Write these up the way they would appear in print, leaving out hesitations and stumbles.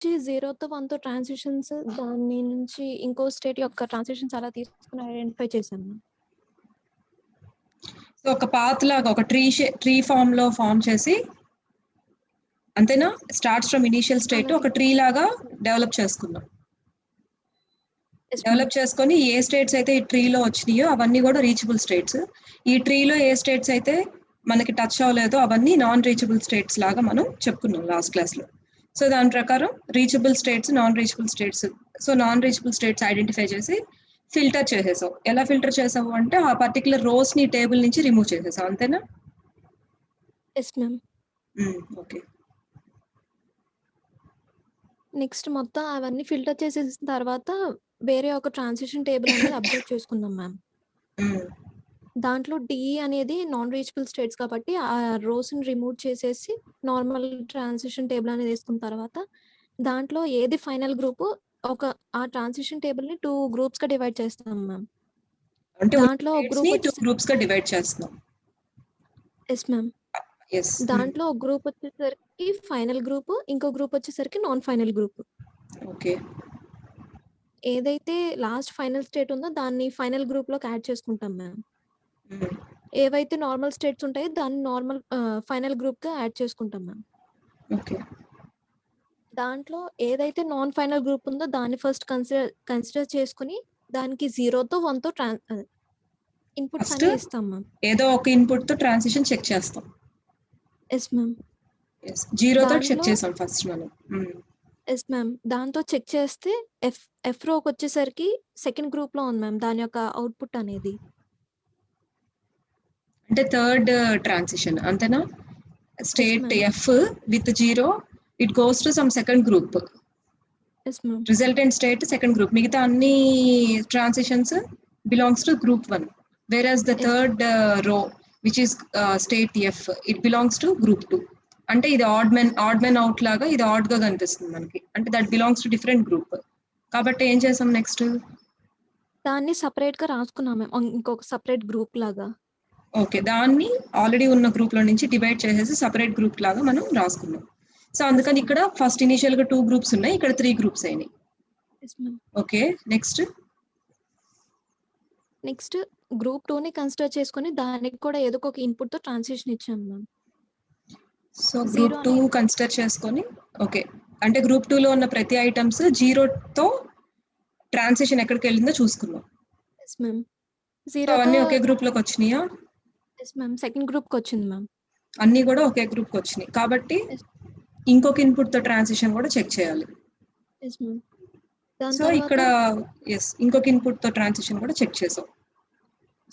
0తో 1తో transitions దాని నుంచి ఇంకో స్టేట్ యొక్క ట్రాన్సిషన్స్ అలా తీసుకొని ఐడెంటిఫై చేశాను మ్యామ్. సో ఒక పాత్ లాగా ఒక ట్రీ ఫామ్ లో ఫామ్ చేసి అంతేనా? స్టార్ట్స్ ఫ్రమ్ ఇనిషియల్ స్టేట్ ఒక ట్రీ లాగా డెవలప్ చేసుకున్నాం. డెవలప్ చేసుకొని ఏ స్టేట్స్ అయితే ఈ ట్రీలో వచ్చినాయో అవన్నీ కూడా రీచబుల్ స్టేట్స్. ఈ ట్రీలో ఏ స్టేట్స్ అయితే మనకి టచ్ అవ్వలేదో అవన్నీ నాన్ రీచబుల్ స్టేట్స్ లాగా మనం చెప్పుకున్నాం లాస్ట్ క్లాస్లో. సో దాని ప్రకారం reachable states, non reachable states. So non reachable states identify చేసి ఫిల్టర్ చేసేసావు. ఎలా ఫిల్టర్ చేసావు అంటే ఆ పర్టికులర్ రోస్ ని టేబుల్ నుంచి రిమూవ్ చేసేసావు, అంతేనా? Yes ma'am. ఓకే. నెక్స్ట్ మొత్తం అవన్నీ ఫిల్టర్ చేసేసిన తర్వాత వేరే ఒక ట్రాన్సిషన్ టేబుల్ అనేది అప్డేట్ చేసుకున్నాం మ్యామ్. దాంట్లో డి అనేది నాన్ రీచబుల్ స్టేట్స్ కాబట్టి ఆ రోస్ని రిమూవ్ చేసేసి నార్మల్ ట్రాన్సిషన్ టేబుల్ అనేది వేసుకున్న తర్వాత దాంట్లో ఏది ఫైనల్ గ్రూప్ ఆ ట్రాన్సిషన్ టేబుల్ ని 2 గ్రూప్స్ గా డివైడ్ చేస్తాం మ్యామ్. అంటే దాంట్లో గ్రూప్ 2 గ్రూప్స్ గా డివైడ్ చేస్తున్నాం. Yes ma'am. దాంట్లో ఒక గ్రూప్ వచ్చేసరికి ఫైనల్ గ్రూప్, ఇంకో గ్రూప్ వచ్చేసరికి నాన్ ఫైనల్ గ్రూప్. ఓకే. ఏదైతే లాస్ట్ ఫైనల్ స్టేట్ ఉందో దాన్ని ఫైనల్ గ్రూప్ లోకి యాడ్ చేసుకుంటాం మ్యామ్. ఏవైతే నార్మల్ స్టేట్స్ ఉంటాయో దాన్ని నార్మల్ ఫైనల్ గ్రూప్ గా యాడ్ చేసుకుంటాం మ్యామ్. ఓకే. దాంట్లో ఏదైతే నాన్ ఫైనల్ గ్రూప్ ఉందో దాన్ని ఫస్ట్ కన్సిడర్ చేసుకుని దానికి 0తో 1తో ఇన్పుట్స్ అని ఇస్తాం మ్యామ్. ఏదో ఒక ఇన్పుట్ తో ట్రాన్సిషన్ చెక్ చేస్తాం. Yes ma'am. 0తో చెక్ చేసాం ఫస్ట్ మనం. Yes ma'am. దాంతో చెక్ చేస్తే ఎఫ్ రోకి వచ్చేసరికి సెకండ్ గ్రూప్ లో ఉంది మ్యామ్ దాని యొక్క అవుట్పుట్ అనేది. అంటే థర్డ్ ట్రాన్సిషన్ అంతేనా? State F with 0 it goes to some second group. Yes ma'am. Resultant state second group. మిగతా అన్ని transitions belongs to group 1. whereas the third row which is state f it belongs to group 2. అంటే ఇది add men out లాగా ఇది add గా కనిపిస్తుంది మనకి. అంటే that belongs to different group. కాబట్టి ఏం చేసాం నెక్స్ట్? దాన్ని సెపరేట్ గా రాసుకున్నాం ఇంకొక సెపరేట్ గ్రూప్ లాగా. ఓకే. దాన్ని ఆల్రెడీ ఉన్న గ్రూప్ లో నుంచి డివైడ్ చేసేసి సెపరేట్ గ్రూప్ లాగా మనం రాసుకున్నాం. సో అందుకని ఇక్కడ ఫస్ట్ ఇనిషియల్ గా 2 గ్రూప్స్ ఉన్నాయి, ఇక్కడ 3 గ్రూప్స్ అయినాయి. ఓకే. నెక్స్ట్ గ్రూప్ 2 ని కన్సిడర్ చేసుకొని దానికి కూడా ఏదో ఒక ఇన్పుట్ తో ట్రాన్సిషన్ ఇచ్చాం మ్యామ్. సో గ్రూప్ 2 కన్సిడర్ చేసుకొని ఓకే. అంటే గ్రూప్ 2 లో ఉన్న ప్రతి ఐటమ్స్ 0తో ట్రాన్సిషన్ ఎక్కడికి వెళ్ళిందో చూసుకున్నాం. Yes ma'am. 0 అన్నీ ఒకే గ్రూప్ లోకి వచ్చినాయా? Yes ma'am. సెకండ్ గ్రూప్ కి వచ్చింది మ్యామ్. అన్నీ కూడా ఒకే గ్రూప్ కి వచ్చినాయి కాబట్టి ఇంకొక ఇన్పుట్ తో ట్రాన్సిషన్ కూడా చెక్ చేయాలి. Yes ma'am. సో ఇక్కడ ఇంకొక ఇన్పుట్ తో ట్రాన్సిషన్ కూడా చెక్ చేసాం.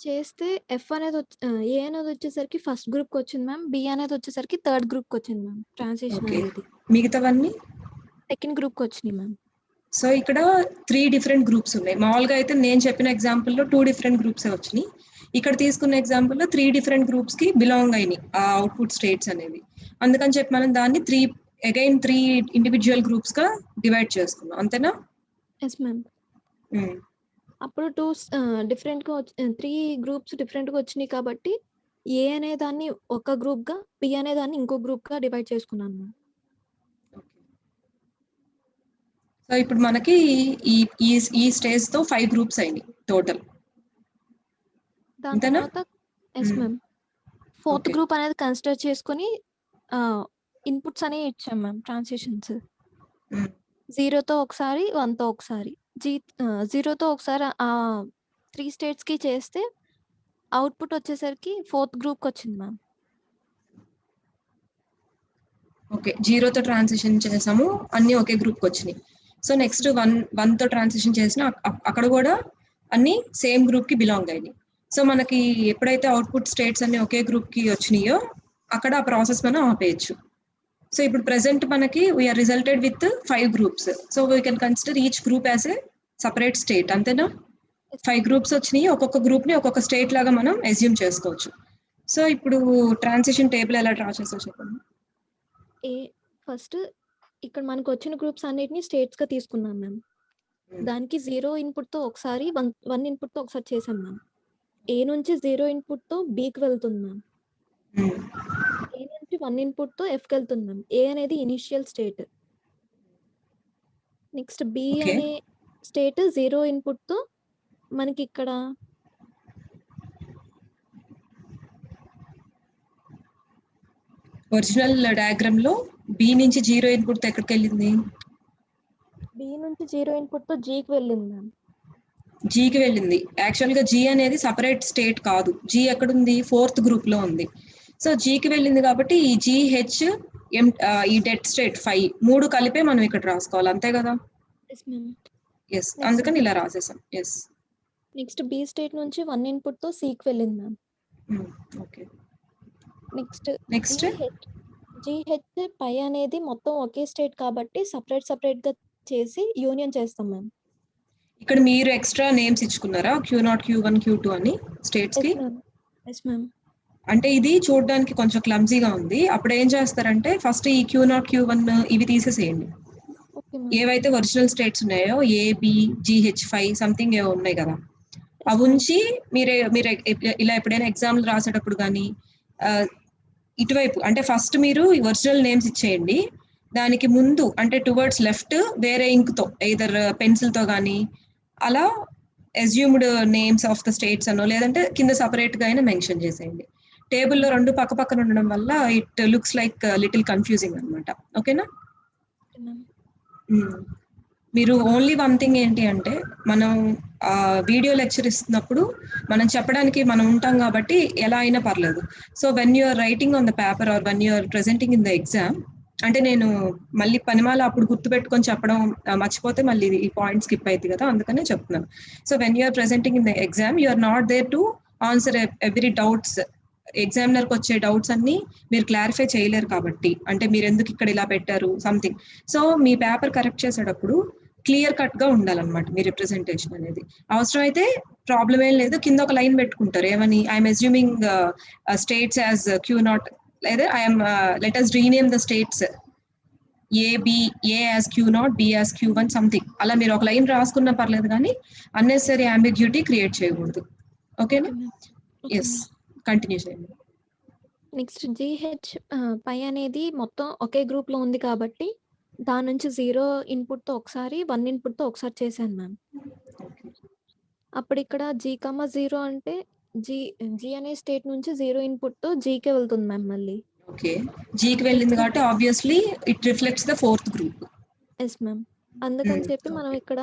చేస్తే ఎఫ్ అనేది ఏ అనేది వచ్చేసరికి ఫస్ట్ గ్రూప్ కి వచ్చింది మ్యామ్. బి అనేది వచ్చేసరికి థర్డ్ గ్రూప్ కి వచ్చింది మ్యామ్. ట్రాన్సిషన్ అనేది మిగతావన్నీ సెకండ్ గ్రూప్ కి వచ్చినాయి మ్యామ్. సో ఇక్కడ 3 డిఫరెంట్ గ్రూప్స్ ఉన్నాయి. మామూలుగా అయితే నేను చెప్పిన ఎగ్జాంపుల్ లో 2 డిఫరెంట్ గ్రూప్స్ వచ్చినాయి. ఇక్కడ తీసుకున్న ఎగ్జాంపుల్ లో 3 డిఫరెంట్ గ్రూప్స్ కి బిలాంగ్ అయినాయి ఆ అవుట్పుట్ స్టేట్స్ అనేవి. అందుకని చెప్పి మనం దాన్ని 3 ఇండివిజువల్ గ్రూప్స్ గా డివైడ్ చేసుకున్నాం, అంతేనా? Yes ma'am. అప్పుడు 2 డిఫరెంట్ గా 3 గ్రూప్స్ డిఫరెంట్ గా వచ్చినాయి కాబట్టి ఏ అనే దాన్ని ఒక గ్రూప్ గా, బి అనే దాన్ని ఇంకో గ్రూప్ గా డివైడ్ చేసుకున్నాను మ్యామ్. సో ఇప్పుడు మనకి ఈ స్టేజ్ తో 5 గ్రూప్స్ అయినాయి టోటల్. దాని తర్వాత ఎస్ మ్యామ్. ఫోర్త్ గ్రూప్ అనేది కన్సిడర్ చేసుకొని ఇన్పుట్స్ అనేవి ఇచ్చాం మ్యామ్. ట్రాన్సిషన్స్ 0తో ఒకసారి, 1తో ఒకసారి. 0తో ఒకసారి 3 స్టేట్స్ కి చేస్తే అవుట్పుట్ వచ్చేసరికి ఫోర్త్ గ్రూప్ కి వచ్చింది మ్యామ్. ఓకే. 0తో ట్రాన్సిషన్ చేసాము, అన్ని ఒకే గ్రూప్ కి వచ్చినాయి. సో నెక్స్ట్ 1తో ట్రాన్సిషన్ చేసినా అక్కడ కూడా అన్ని సేమ్ గ్రూప్ కి బిలాంగ్ అయినాయి. సో మనకి ఎప్పుడైతే అవుట్పుట్ స్టేట్స్ అన్ని ఒకే గ్రూప్ కి వచ్చినాయో అక్కడ ఆ ప్రాసెస్ మనం ఆపేయచ్చు. సో ఇప్పుడు ప్రెసెంట్ మనకి we are resulted with 5 groups. So we can consider each group as a separate state, అంతేనా? 5 గ్రూప్స్ వచ్చినాయి. ఒక్కొక్క గ్రూప్ ని ఒక్కొక్క స్టేట్ లాగా మనం అస్యూమ్ చేసుకోవచ్చు. సో ఇప్పుడు ట్రాన్సిషన్ టేబుల్ ఎలా డ్రా చేసావు చెప్పండి. ఫస్ట్ ఇక్కడ మనకు వచ్చిన గ్రూప్స్ అన్నిటిని స్టేట్స్ గా తీసుకున్నాం మ్యామ్. దానికి 0 ఇన్పుట్ తో ఒకసారి, 1 ఇన్పుట్ తో ఒకసారి చేసాం మ్యామ్. ఏ నుంచి 0 ఇన్పుట్ తో బికి వెళ్తుంది మ్యామ్. ఏ నుంచి 1 ఇన్పుట్ తో ఎఫ్ కి వెళ్తుంది మ్యామ్. ఏ అనేది initial state. Next B okay. అనే స్టేట్ 0 ఇన్పుట్‌తో మనకిక్కడ ఒరిజినల్ డయాగ్రామ్‌లో బి నుంచి 0 ఇన్పుట్‌తో ఎక్కడికెళ్ళింది? బి నుంచి 0 ఇన్పుట్‌తో జీకి వెళ్ళింది మ్యామ్. జీకి వెళ్ళింది. యాక్చువల్‌గా జీ అనేది సెపరేట్ స్టేట్ కాదు. జీ ఎక్కడుంది? 4th గ్రూప్‌లో ఉంది. సో, జీకి వెళ్ళింది కాబట్టి ఈ జీహెచ్, ఈ డెడ్ స్టేట్ 5 3 కలిపే మనం ఇక్కడ రాసుకోవాలి. అంతే గదా! Yes ma'am. యెస్. నెక్స్ట్ అందుకని ఇలా రాసేసాం. యెస్. నెక్స్ట్ బి స్టేట్ నుంచి 1 ఇన్పుట్‌తో సికి వెళ్ళింది ma'am. Okay. Next next G H, పై అనేది మొత్తం ఒకే స్టేట్ కాబట్టి సెపరేట్‌గా చేసి యూనియన్ చేస్తాం మ్యామ్. ఇక్కడ మీరు extra names ఇచ్చుకున్నారా? Q0, Q1, Q2 అని స్టేట్స్‌కి? Yes ma'am. Yes ma'am. అంటే ఇది చూడడానికి కొంచెం క్లమ్జీగా ఉంది. అప్పుడు ఏం చేస్తారంటే ఫస్ట్ ఈ Q0, Q1 ఇవి తీసేసేయండి. Okay ma'am. ఏవైతే ఒరిజినల్ స్టేట్స్ ఉన్నాయో ఏబి, జీహెచ్5 సంథింగ్ ఏవో ఉన్నాయి కదా! Yes ma'am. అవుంచి మీరు ఇలా ఎప్పుడైనా ఎగ్జామ్‌లు రాసేటప్పుడు గానీ ఇటువైపు అంటే ఫస్ట్ మీరు ఒరిజినల్ నేమ్స్ ఇచ్చేయండి. దానికి ముందు అంటే టువర్డ్స్ లెఫ్ట్ వేరే ఇంక్‌తో ఎయిదర్ పెన్సిల్‌తో గానీ అలా assumed names of the states అనో లేదంటే కింద సెపరేట్‌గా అయినా మెన్షన్ చేసేయండి. టేబుల్‌లో 2 పక్క పక్కన ఉండడం వల్ల it looks like little confusing అన్నమాట. ఓకేనా? Okay ma'am. మీరు ఓన్లీ వన్ థింగ్ ఏంటి అంటే మనం వీడియో లెక్చర్ ఇస్తున్నప్పుడు మనం చెప్పడానికి మనం ఉంటాం కాబట్టి ఎలా అయినా పర్లేదు. So when you are writing on the paper or when you are presenting in the exam అంటే నేను మళ్ళీ పనిమాల అప్పుడు గుర్తుపెట్టుకొని చెప్పడం మర్చిపోతే మళ్ళీ ఈ పాయింట్ స్కిప్ అవుతుంది కదా అందుకనే చెప్తున్నాను. So when you are presenting in the exam you are not there to answer every doubts. ఎగ్జామినర్కి వచ్చే డౌట్స్ అన్ని మీరు క్లారిఫై చేయలేరు కాబట్టి అంటే మీరు ఎందుకు ఇక్కడ ఇలా పెట్టారు సంథింగ్. సో మీ పేపర్ కరెక్ట్ చేసేటప్పుడు క్లియర్ కట్ గా ఉండాలన్నమాట మీ రిప్రజెంటేషన్ అనేది. అవసరమైతే ప్రాబ్లం ఏం లేదు కింద ఒక లైన్ పెట్టుకుంటారు ఏమని I'm assuming states as Q0 లేదా I'm let us rename the states A as Q0, be as Q1 something అలా మీరు ఒక లైన్ రాసుకున్నా పర్లేదు కానీ అన్నెసరీ అంబిగ్యూటీ క్రియేట్ చేయకూడదు. ఓకేనా? ఎస్ కంటిన్యూ చేయండి. నెక్స్ట్ జీహెచ్ పై అనేది మొత్తం ఒకే గ్రూప్‌లో ఉంది కాబట్టి దాని నుంచి 0 ఇన్పుట్‌తో ఒకసారి 1 ఇన్పుట్‌తో ఒకసారి చేశాను మ్యామ్. అప్పుడు ఇక్కడ G, 0 అంటే జీ అనే స్టేట్ నుంచి 0 ఇన్పుట్‌తో జీకే వెళ్తుంది మ్యామ్ మళ్ళీ. ఓకే. జీకి వెళ్ళింది కాబట్టి obviously it reflects the 4th group. Yes ma'am. అందుకని చెప్పి మనం ఇక్కడ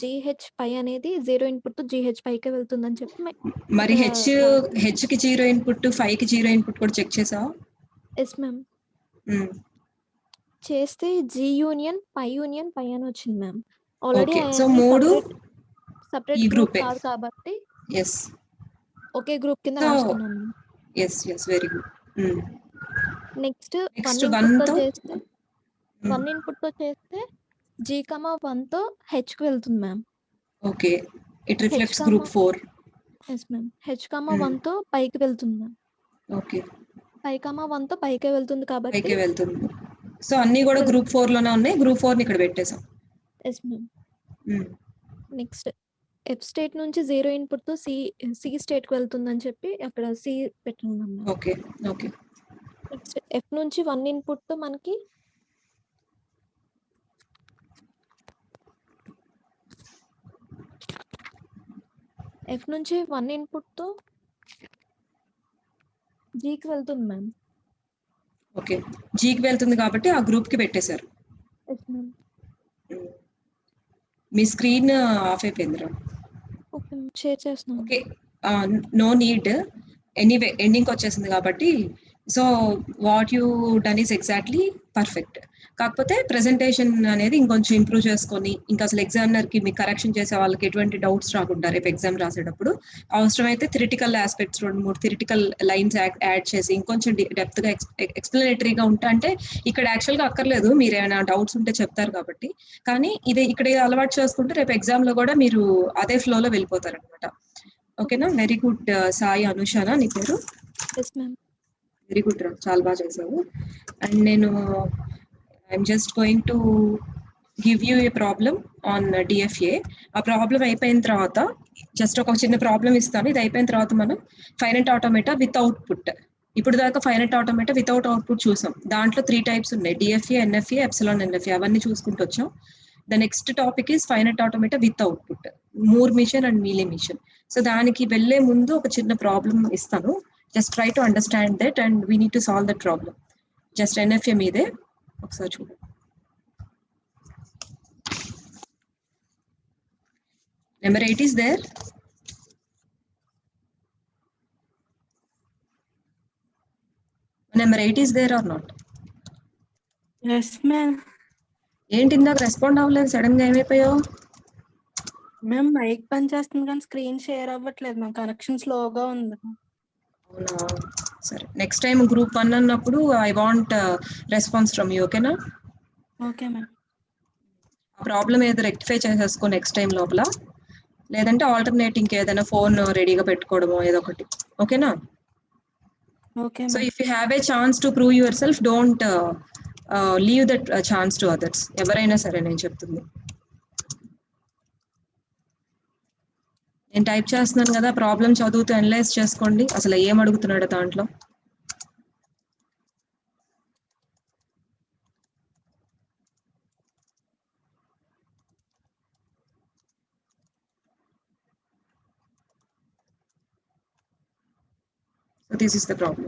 జీహెచ్ పై అనేది 0 ఇన్పుట్‌తో జీహెచ్ పైకే వెళ్తుందని చెప్పి మరి ఇక్కడ హెచ్‌కి 0 ఇన్పుట్, 5కి 0 ఇన్పుట్ కూడా చెక్ చేసావా? Yes ma'am. చేస్తే జీ యూనియన్ పై అని వచ్చింది మ్యామ్. Already okay. సో అవన్నీ 3 సెపరేట్ ఈ గ్రూప్ గ్రూపే. కాదు కాబట్టి యెస్. ఒకే గ్రూప్ కింద సో రాసుకున్నాను. Yes. Very good. Next 1 next 1తో చేస్తే 1 ఇన్పుట్‌తో చేస్తే G, 1తో హెచ్‌కి వెళ్తుంది ma'am. Okay. It H reflects group 4. Yes ma'am. H, 1తో పైకి వెళ్తుంది మ్యామ్. ఓకే. పై, 1తో పైకే వెళ్తుంది కాబట్టి పైకే వెళ్తుంది. సో అన్నీ కూడా గ్రూప్ 4 లోనే ఉన్నాయి. గ్రూప్ 4ని ఇక్కడ పెట్టేసాం. Yes ma'am. Next F state నుంచి 0 ఇన్పుట్‌తో సి స్టేట్‌కి వెళ్తుందని చెప్పి అక్కడ సి పెట్టుకున్నాం మ్యామ్. ఓకే. నెక్స్ట్ ఎఫ్ నుంచి 1 ఇన్పుట్‌తో మనకి ఎఫ్ నుంచి 1 ఇన్పుట్‌తో జీకి వెళ్తుంది మ్యామ్. ఓకే. జీకి వెళ్తుంది కాబట్టి ఆ గ్రూప్‌కి పెట్టేశారు. Yes ma'am. మీ స్క్రీన్ ఆఫ్ అయిపోయిందిరా. ఓకే షేర్ చేస్తున్నాను. ఓకే. No need. ఎనీవే ఎండింగ్‌కి వచ్చేసింది కాబట్టి so what you done is exactly perfect. కాకపోతే ప్రెజెంటేషన్ అనేది ఇంకొంచెం ఇంప్రూవ్ చేసుకొని ఇంకా అసలు ఎగ్జామినర్‌కి మీకు కరెక్షన్ చేసే వాళ్ళకి ఎటువంటి డౌట్స్ రాకుండా రేపు ఎగ్జామ్ రాసేటప్పుడు అవసరమైతే theoretical aspects 2, 3 theoretical lines add చేసి ఇంకొంచెం డెప్త్‌గా ఎక్స్‌ప్లనేటరీగా ఉంటే అంటే ఇక్కడ యాక్చువల్‌గా అక్కర్లేదు. మీరు ఏమైనా డౌట్స్ ఉంటే చెప్తారు కాబట్టి. కానీ ఇక్కడ అలవాటు చేసుకుంటే రేపు ఎగ్జామ్‌లో కూడా మీరు అదే ఫ్లోలో వెళ్ళిపోతారనమాట. ఓకేనా? వెరీ గుడ్ సాయి అనుషానా నీ పేరు? Yes ma'am. వెరీ గుడ్ రా. చాలా బాగా చేసావు. అండ్ నేను I'm just going to give you A problem on DFA. ఆ ప్రాబ్లం అయిపోయిన తర్వాత జస్ట్ ఒక చిన్న ప్రాబ్లం ఇస్తాను. ఇది అయిపోయిన తర్వాత మనం ఫైనైట్ ఆటోమేటా విత్ అవుట్పుట్ ఇప్పుడు దాకా ఫైనైట్ ఆటోమేటా వితౌట్ అవుట్పుట్ చూసాం. దాంట్లో 3 టైప్స్ ఉన్నాయి. డిఎఫ్ఏ, ఎన్ఎఫ్ఏ, ఎప్సిలాన్ ఎన్ఎఫ్ఏ అవన్నీ చూసుకుంటూ వచ్చాం. The next topic is finite automata with output, Moore machine and Mealy machine. So దానికి వెళ్ళే ముందు ఒక చిన్న ప్రాబ్లమ్ ఇస్తాను. Just try to understand that and we need to solve that problem. Just NFA మీదే ఒకసారి చూడండి. Number 8 is there. Number 8 is there or not? Yes, ma'am. ఏంటి ఇందాక రెస్పాండ్ అవ్వలేదు, సడన్ గా ఏమైపోయావు? మ్యామ్ మైక్ పని చేస్తుంది కానీ స్క్రీన్ షేర్ అవ్వట్లేదు మ్యామ్, కనెక్షన్ స్లోగా ఉంది. అవునా, సరే. నెక్స్ట్ టైం గ్రూప్ 1 అన్నప్పుడు I want response from you, ఓకేనా? Okay ma'am. ఆ ప్రాబ్లం ఏదో రెక్టిఫై చేసేసుకో నెక్స్ట్ టైం లోపల, లేదంటే ఆల్టర్నేట్ ఇంకేదైనా ఫోన్ రెడీగా పెట్టుకోవడమో ఏదో ఒకటి, ఓకేనా? Okay so ma'am. If you have a chance to prove your self, don't leave that chance to others. ఎవరైనా సరే నేను చెప్తుంది. నేను టైప్ చేస్తున్నాను కదా, ప్రాబ్లం చదువుతూ అనలైజ్ చేసుకోండి అసలు ఏం అడుగుతున్నాడో దాంట్లో. So this is the problem.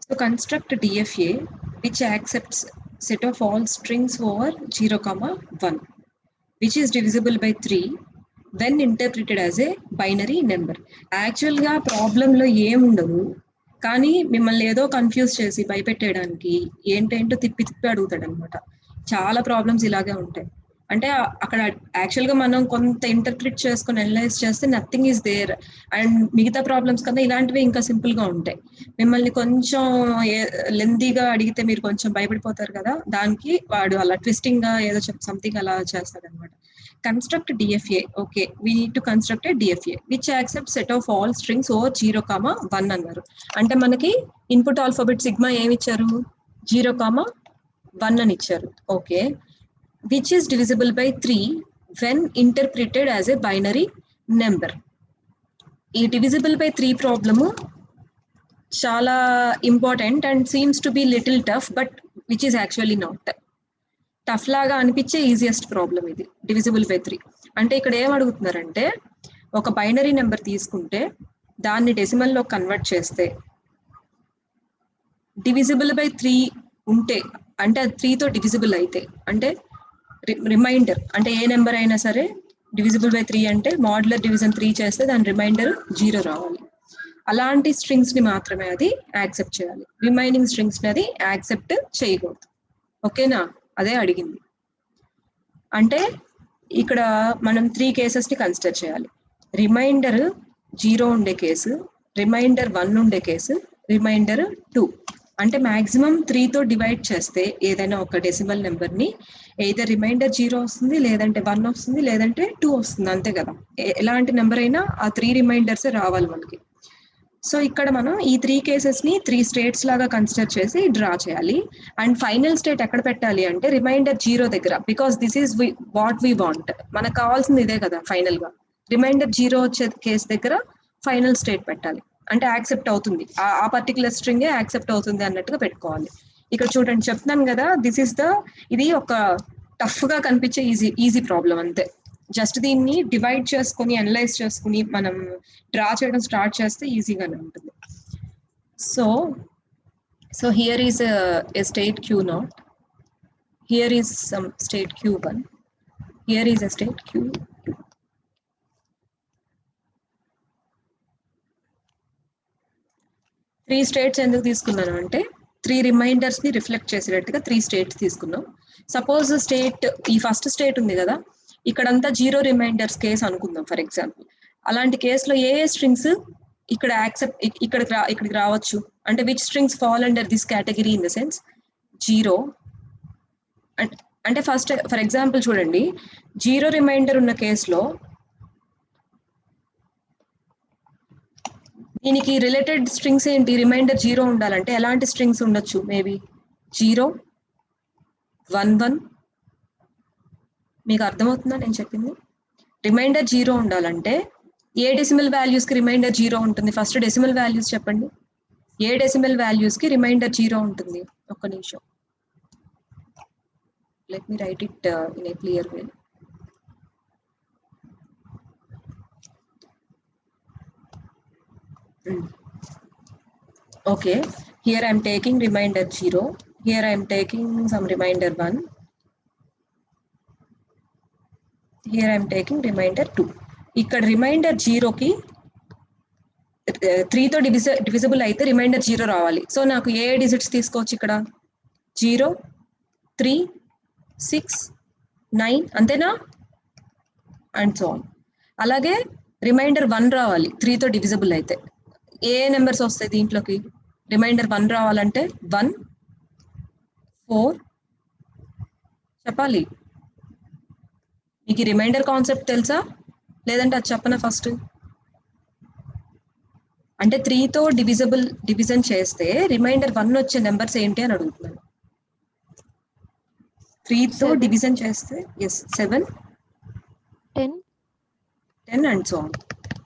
So construct a DFA which accepts set of all strings over 0, 1, which is divisible by 3 when interpreted as a binary number. Actually గా ప్రాబ్లం లో ఏముండదు, కానీ మిమ్మల్ని ఏదో కన్ఫ్యూజ్ చేసి భయపెట్టేయడానికి ఏంటేంటో తిప్పి అడుగుతాడు అనమాట. చాలా ప్రాబ్లమ్స్ ఇలాగే ఉంటాయి. అంటే అక్కడ యాక్చువల్గా మనం కొంత ఇంటర్ప్రిట్ చేసుకొని అనలైజ్ చేస్తే నథింగ్ ఈజ్ దేర్, అండ్ మిగతా ప్రాబ్లమ్స్ కన్నా ఇలాంటివి ఇంకా సింపుల్ గా ఉంటాయి. మిమ్మల్ని కొంచెం లెందీగా అడిగితే మీరు కొంచెం భయపడిపోతారు కదా, దానికి వాడు అలా ట్విస్టింగ్ గా ఏదో సంథింగ్ అలా చేస్తాడు అనమాట. Construct DFA. Okay, we need to construct a DFA which accepts set of all strings over 0, 1 అన్నారు. అంటే మనకి ఇన్పుట్ ఆల్ఫాబెట్ సిగ్మా ఏమి ఇచ్చారు? 0, 1 అని ఇచ్చారు. Okay, which is divisible by 3 when interpreted as a binary number. ఈ divisible by 3 ప్రాబ్లము చాలా important and seems to be little tough, but which is actually not tough లాగా అనిపించే ఈజియెస్ట్ ప్రాబ్లం ఇది, divisible by 3. అంటే ఇక్కడ ఏం అడుగుతున్నారంటే, ఒక binary number తీసుకుంటే దాన్ని డెసిమల్లో కన్వర్ట్ చేస్తే డివిజిబుల్ బై 3 ఉంటే, అంటే అది 3తో డివిజిబుల్ అయితే, అంటే రిమైండర్ అంటే ఏ నెంబర్ అయినా సరే డివిజిబుల్ బై 3 అంటే మాడ్యులర్ డివిజన్ 3 చేస్తే దాని రిమైండర్ 0 రావాలి. అలాంటి స్ట్రింగ్స్ ని మాత్రమే అది యాక్సెప్ట్ చేయాలి, రిమైనింగ్ స్ట్రింగ్స్ ని అది యాక్సెప్ట్ చేయకూడదు. ఓకేనా? అదే అడిగింది. అంటే ఇక్కడ మనం 3 కేసెస్ ని కన్సిడర్ చేయాలి. రిమైండర్ 0 ఉండే కేసు, రిమైండర్ 1 ఉండే కేసు, రిమైండర్ 2. అంటే మాక్సిమం 3తో డివైడ్ చేస్తే ఏదైనా ఒక డెసిమల్ నెంబర్ ని ఏదైనా రిమైండర్ 0 వస్తుంది, లేదంటే 1 వస్తుంది, లేదంటే 2 వస్తుంది, అంతే కదా. ఎలాంటి నెంబర్ అయినా ఆ 3 రిమైండర్స్ రావాలి మనకి. సో ఇక్కడ మనం ఈ 3 కేసెస్ ని 3 స్టేట్స్ లాగా కన్సిడర్ చేసి డ్రా చేయాలి. అండ్ ఫైనల్ స్టేట్ ఎక్కడ పెట్టాలి అంటే రిమైండర్ 0 దగ్గర, because this is what we want. మనకు కావాల్సింది ఇదే కదా ఫైనల్ గా. రిమైండర్ 0 వచ్చే కేసు దగ్గర ఫైనల్ స్టేట్ పెట్టాలి, అంటే యాక్సెప్ట్ అవుతుంది, ఆ పర్టికులర్ స్ట్రింగ్ యాక్సెప్ట్ అవుతుంది అన్నట్టుగా పెట్టుకోవాలి. ఇక్కడ చూడండి, చెప్తున్నాను కదా, ఇది ఒక టఫ్ గా కనిపించే ఈజీ ప్రాబ్లం అంతే. జస్ట్ దీన్ని డివైడ్ చేసుకుని అనలైజ్ చేసుకుని మనం డ్రా చేయడం స్టార్ట్ చేస్తే ఈజీగానే ఉంటుంది. So here is a state Q0, here is some state Q1, here is a state Q2. Three states ఎందుకు తీసుకున్నాను అంటే 3 రిమైండర్స్ ని రిఫ్లెక్ట్ చేసేటట్టుగా 3 స్టేట్స్ తీసుకున్నాం. సపోజ్ స్టేట్, ఈ ఫస్ట్ స్టేట్ ఉంది కదా, ఇక్కడంతా 0 రిమైండర్స్ కేసు అనుకుందాం ఫర్ ఎగ్జాంపుల్. అలాంటి కేసులో ఏ స్ట్రింగ్స్ ఇక్కడ ఇక్కడికి రావచ్చు అంటే which strings fall under this category in the sense 0. అంటే ఫస్ట్ ఫర్ ఎగ్జాంపుల్ చూడండి, 0 రిమైండర్ ఉన్న కేసులో దీనికి రిలేటెడ్ స్ట్రింగ్స్ ఏంటి? రిమైండర్ 0 ఉండాలంటే ఎలాంటి స్ట్రింగ్స్ ఉండొచ్చు? మేబీ 0, 1, 1, మీకు అర్థమవుతుందా నేను చెప్పింది? రిమైండర్ 0 ఉండాలంటే ఏ డెసిమల్ వాల్యూస్ కి రిమైండర్ 0 ఉంటుంది? ఫస్ట్ డెసిమల్ వాల్యూస్ చెప్పండి. ఏ డెసిమల్ వాల్యూస్ కి రిమైండర్ 0 ఉంటుంది? ఒక్క నిమిషం. Let me write it in a clear way. Okay, here I am taking remainder 0. Here I am taking some remainder 1. Here I am taking remainder 2. ఇక్కడ reminder 0 కి 3 తో divisible అయితే reminder 0 రావాలి. So నాకు ఏ డిజిట్స్ తీసుకోవచ్చు ఇక్కడ? 0, 3, 6, 9 అంతేనా? And so on. అలాగే రిమైండర్ 1 రావాలి 3 తో డివిజిబుల్ అయితే. ఏ నెంబర్స్ వస్తాయి దీంట్లోకి? రిమైండర్ 1 రావాలంటే 1, 4 చెప్పాలి. మీకు రిమైండర్ కాన్సెప్ట్ తెలుసా లేదంటే అది చెప్పనా ఫస్ట్? అంటే 3 తో డివిజన్ చేస్తే రిమైండర్ 1 వచ్చే నెంబర్స్ ఏంటి అని అడుగుతున్నాను. 3 తో డివిజన్ చేస్తే 7, 10 అండ్ సో ఆన్.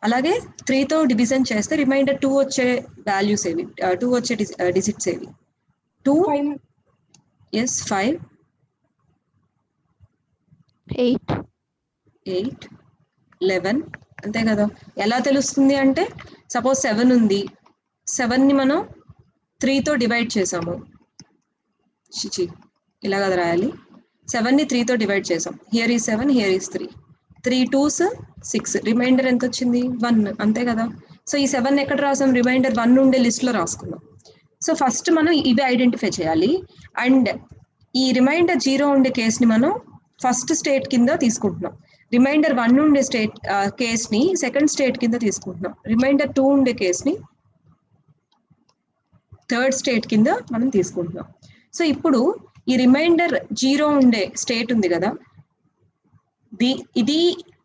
అలాగే 3 తో డివిజన్ చేస్తే రిమైండర్ 2 వచ్చే వాల్యూస్ ఏవి? 2 వచ్చే డిజిట్స్ ఏవి? 2, 5, 8, 11 అంతే కదా. ఎలా తెలుస్తుంది అంటే సపోజ్ 7 ఉంది, 7ని మనం 3 తో డివైడ్ చేసాము. ఇలా కదా రాయాలి. 7ని 3 తో డివైడ్ చేసాం. Here is 7, here is 3. 3 2s 6. Remainder ఎంత వచ్చింది? 1 అంతే కదా. సో ఈ 7 ఎక్కడ రాసాం? రిమైండర్ 1 ఉండే లిస్ట్ లో రాసుకున్నాం. సో ఫస్ట్ మనం ఇవి ఐడెంటిఫై చేయాలి. అండ్ ఈ రిమైండర్ 0 ఉండే కేసుని మనం ఫస్ట్ స్టేట్ కింద తీసుకుంటున్నాం. రిమైండర్ 1 ఉండే స్టేట్ కేసుని సెకండ్ స్టేట్ కింద తీసుకుంటున్నాం. రిమైండర్ 2 ఉండే కేసుని థర్డ్ స్టేట్ కింద మనం తీసుకుంటున్నాం. సో ఇప్పుడు ఈ రిమైండర్ 0 ఉండే స్టేట్ ఉంది కదా, ఇది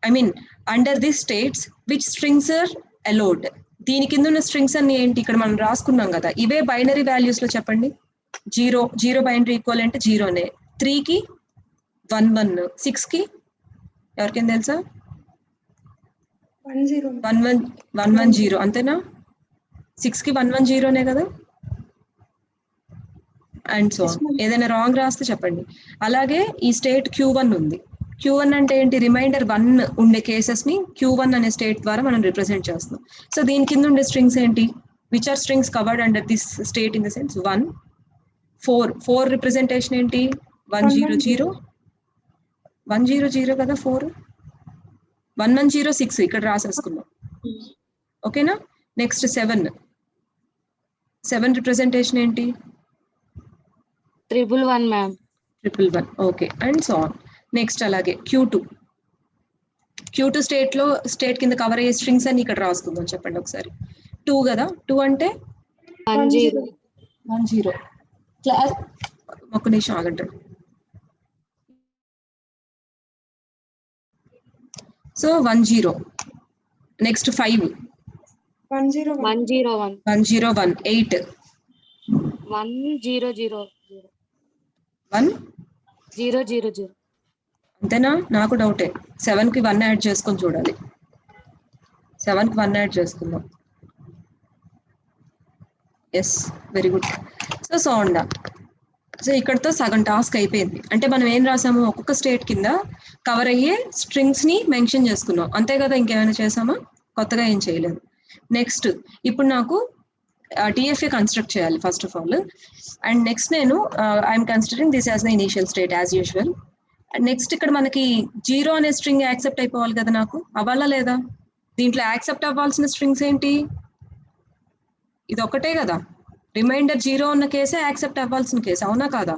I mean under this states which strings are allowed. దీని కింద ఉన్న స్ట్రింగ్స్ అన్ని ఏంటి? ఇక్కడ మనం రాసుకున్నాం కదా, ఇవే బైనరీ వాల్యూస్ లో చెప్పండి. 0 బైనరీ ఈక్వలెంట్ 0నే. 3కి 1 1, 6కి ఎవరికైనా తెలుసా? 110 అంతేనా? 6కి 110నే కదా. అండ్ సో ఏదైనా రాంగ్ రాస్తే చెప్పండి. అలాగే ఈ స్టేట్ Q1 ఉంది. Q1 అంటే ఏంటి? రిమైండర్ 1 ఉండే కేసెస్ ని Q1 అనే స్టేట్ ద్వారా మనం రిప్రజెంట్ చేస్తున్నాం. సో దీని కింద ఉండే స్ట్రింగ్స్ ఏంటి? Which are strings covered under this state in the sense 1, 4 representation ఏంటి? 100 100 కదా. 4 110 6 ఇక్కడ రాసేసుకున్నాం. ఓకేనా. నెక్స్ట్ 7 రిప్రజెంటేషన్ ఏంటి? 111 ma'am. 111 okay. And so on. Next అలాగే Q2 స్టేట్ కింద కవర్ అయ్యే స్ట్రింగ్స్ అన్ని ఇక్కడ రాసుకుందాం. చెప్పండి ఒకసారి. 2 కదా. 2 అంటే 10 క్లాస్. ఒక్క నిమిషం ఆగండి. సో 10. నెక్స్ట్ 5 101 101 8 1000 అంతేనా? నాకు డౌటే. 7కి 1 యాడ్ చేసుకొని చూడాలి. 7కి 1 యాడ్ చేసుకుందాం. Yes, very good. సో ఉండా. సో ఇక్కడతో సగం టాస్క్ అయిపోయింది. అంటే మనం ఏం రాసాము? ఒక్కొక్క స్టేట్ కింద కవర్ అయ్యే స్ట్రింగ్స్ ని మెన్షన్ చేసుకున్నాం. అంతే కదా. ఇంకేమైనా చేసామా? కొత్తగా ఏం చేయలేదు. నెక్స్ట్ ఇప్పుడు నాకు TFA కన్స్ట్రక్ట్ చేయాలి first of all. And next నేను I'm considering this as the initial state as usual. Next ఇక్కడ మనకి 0 అనే స్ట్రింగ్ యాక్సెప్ట్ అయిపోవాలి కదా. నాకు అవ్వాలా లేదా? దీంట్లో యాక్సెప్ట్ అవ్వాల్సిన స్ట్రింగ్స్ ఏంటి? ఇది ఒకటే కదా. రిమైండర్ 0 ఉన్న కేసే యాక్సెప్ట్ అవ్వాల్సిన కేసు, అవునా కాదా?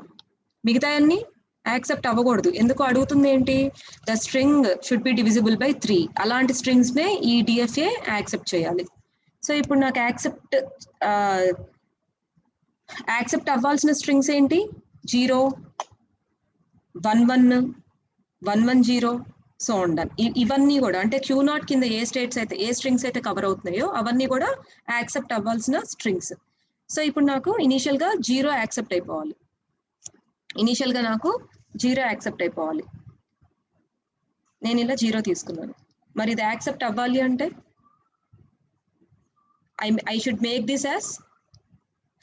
మిగతా అన్ని యాక్సెప్ట్ అవ్వకూడదు. ఎందుకు అడుగుతుంది ఏంటి? The string should be divisible by 3. అలాంటి స్ట్రింగ్స్ నే ఈ DFA యాక్సెప్ట్ చేయాలి. సో ఇప్పుడు నాకు యాక్సెప్ట్ అవ్వాల్సిన స్ట్రింగ్స్ ఏంటి? 0, 11, 110 సో ఉండాలి. ఇవన్నీ కూడా అంటే Q0 కింద ఏ స్ట్రింగ్స్ అయితే కవర్ అవుతున్నాయో అవన్నీ కూడా యాక్సెప్ట్ అవ్వాల్సిన స్ట్రింగ్స్. సో ఇప్పుడు నాకు ఇనీషియల్ గా 0 యాక్సెప్ట్ అయిపోవాలి. నేను ఇలా 0 తీసుకున్నాను. మరి ఇది యాక్సెప్ట్ అవ్వాలి అంటే I should make this as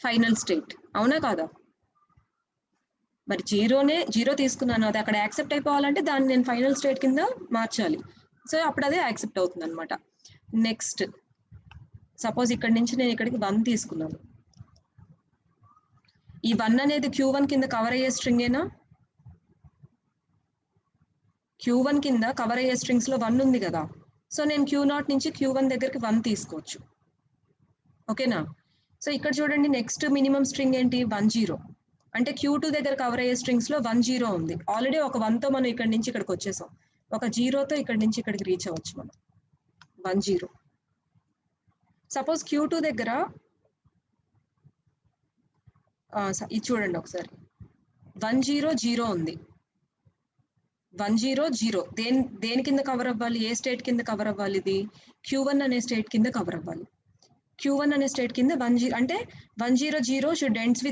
final state, అవునా కాదా? మరి 0 తీసుకున్నాను, అది అక్కడ యాక్సెప్ట్ అయిపోవాలంటే దాన్ని నేను ఫైనల్ స్టేట్ కింద మార్చాలి. సో అప్పుడు అదే యాక్సెప్ట్ అవుతుంది అనమాట. నెక్స్ట్ సపోజ్ ఇక్కడ నుంచి నేను ఇక్కడికి 1 తీసుకున్నాను. ఈ 1 అనేది Q1 కింద కవర్ అయ్యే స్ట్రింగ్ ఏనా? Q1 కింద కవర్ అయ్యే స్ట్రింగ్స్ లో 1 ఉంది కదా. సో నేను Q0 నుంచి Q1 దగ్గరికి 1 తీసుకోవచ్చు. ఓకేనా? సో ఇక్కడ చూడండి, నెక్స్ట్ మినిమం స్ట్రింగ్ ఏంటి? 10. అంటే Q2 దగ్గర కవర్ అయ్యే స్ట్రింగ్స్ లో 10 ఉంది. ఆల్రెడీ ఒక 1తో మనం ఇక్కడ నుంచి ఇక్కడికి వచ్చేసాం. ఒక 0తో ఇక్కడ నుంచి ఇక్కడికి రీచ్ అవ్వచ్చు మనం. 10. సపోజ్ Q2 దగ్గర ఇది చూడండి ఒకసారి, 100 ఉంది. 100 దేని కింద కవర్ అవ్వాలి? ఏ స్టేట్ కింద కవర్ అవ్వాలి? ఇది Q1 అనే స్టేట్ కింద కవర్ అవ్వాలి. Q1 అనే స్టేట్ కింద 10 అంటే 100 should ends